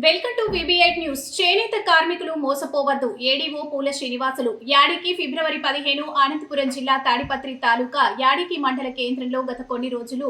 Welcome to VB8 news. చేనేత కార్మికులు మోసపోవద్దు. ADO పూల శ్రీనివాసులు. యాడికి ఫిబ్రవరి 15 అనంతపురం జిల్లా తాడిపత్రి తాలూకా యాడికి మండల కేంద్రంలో గత కొన్ని రోజులు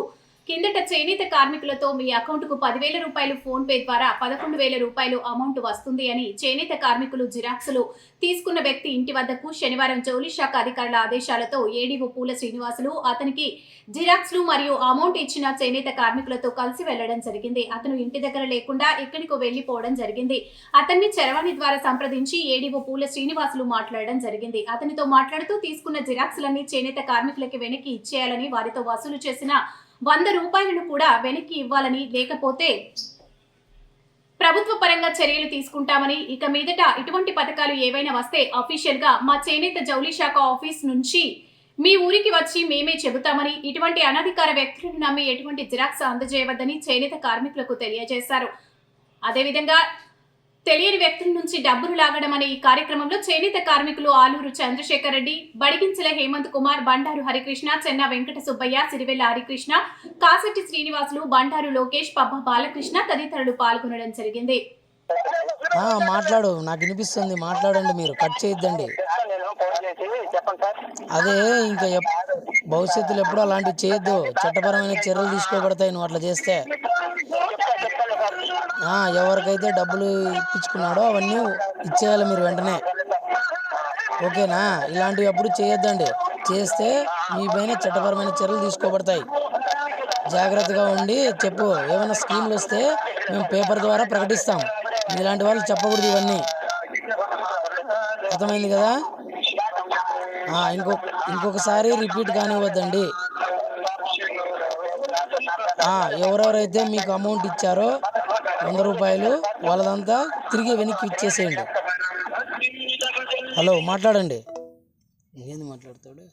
కిందట చేనేత కార్మికులతో మీ అకౌంట్కు 10,000 రూపాయలు ఫోన్ పే ద్వారా 11,000 రూపాయలు అమౌంట్ వస్తుంది అని చేనేత కార్మికులు జిరాక్సులు తీసుకున్న వ్యక్తి ఇంటి వద్దకు శనివారం జౌళి శాఖ అధికారుల ఆదేశాలతో ఏడీఓ పూల శ్రీనివాసులు అతనికి జిరాక్స్లు మరియు అమౌంట్ ఇచ్చిన చేనేత కార్మికులతో కలిసి వెళ్లడం జరిగింది. అతను ఇంటి దగ్గర లేకుండా ఎక్కడికో వెళ్లిపోవడం జరిగింది. అతన్ని చరవాణి ద్వారా సంప్రదించి ఏడీఓ పూల శ్రీనివాసులు మాట్లాడడం జరిగింది. అతనితో మాట్లాడుతూ తీసుకున్న జిరాక్స్లన్నీ చేనేత కార్మికులకి వెనక్కి ఇచ్చేయాలని, వారితో వసూలు చేసిన 100 రూపాయలను కూడా వెనక్కి ఇవ్వాలని, లేకపోతే ప్రభుత్వ పరంగా చర్యలు తీసుకుంటామని, ఇక మీదట ఇటువంటి పథకాలు ఏవైనా వస్తే అఫీషియల్ గా మా చేనేత జౌళి శాఖ ఆఫీస్ నుంచి మీ ఊరికి వచ్చి మేమే చెబుతామని, ఇటువంటి అనధికార వ్యక్తులను నమ్మి ఎటువంటి జిరాక్స్ అందజేయవద్దని చేనేత కార్మికులకు తెలియజేశారు. అదేవిధంగా తెలియని వ్యక్తుల నుంచి డబ్బులు లాగడం అనే ఈ కార్యక్రమంలో చేనేత కార్మికులు ఆలూరు చంద్రశేఖర్ రెడ్డి, బడిగించల హేమంత్ కుమార్, బండారు హరికృష్ణ, చెన్న వెంకట సుబ్బయ్య, సిరివెల్ల హరికృష్ణ, కాసెట్టి శ్రీనివాసులు, బండారు లోకేష్, పబ్బ బాలకృష్ణ తదితరులు పాల్గొనడం జరిగింది. మాట్లాడు, నాకు వినిపిస్తుంది, మాట్లాడండి, మీరు కట్ చేయొద్దండి. అదే ఇంకా భవిష్యత్తులో ఎప్పుడూ అలాంటివి చేయొద్దు. చట్టపరమైన చర్యలు తీసుకోబడతాయి నువ్వు అట్లా చేస్తే. ఎవరికైతే డబ్బులు ఇప్పించుకున్నాడో అవన్నీ ఇచ్చేయాలి మీరు వెంటనే, ఓకేనా? ఇలాంటివి ఎప్పుడు చేయొద్దండి. చేస్తే మీ పైన చట్టపరమైన చర్యలు తీసుకోబడతాయి. జాగ్రత్తగా ఉండి చెప్పు. ఏమైనా స్కీమ్లు వస్తే మేము పేపర్ ద్వారా ప్రకటిస్తాం. ఇలాంటి వాళ్ళు చెప్పకూడదు ఇవన్నీ, అర్థమైంది కదా? ఇంకొకసారి రిపీట్ కానివ్వద్దండి. ఎవరెవరైతే మీకు అమౌంట్ ఇచ్చారో 100 రూపాయలు వాళ్ళదంతా తిరిగి వెనక్కి ఇచ్చేసేయండి. హలో, మాట్లాడండి. ఇంకేంది మాట్లాడతాడు?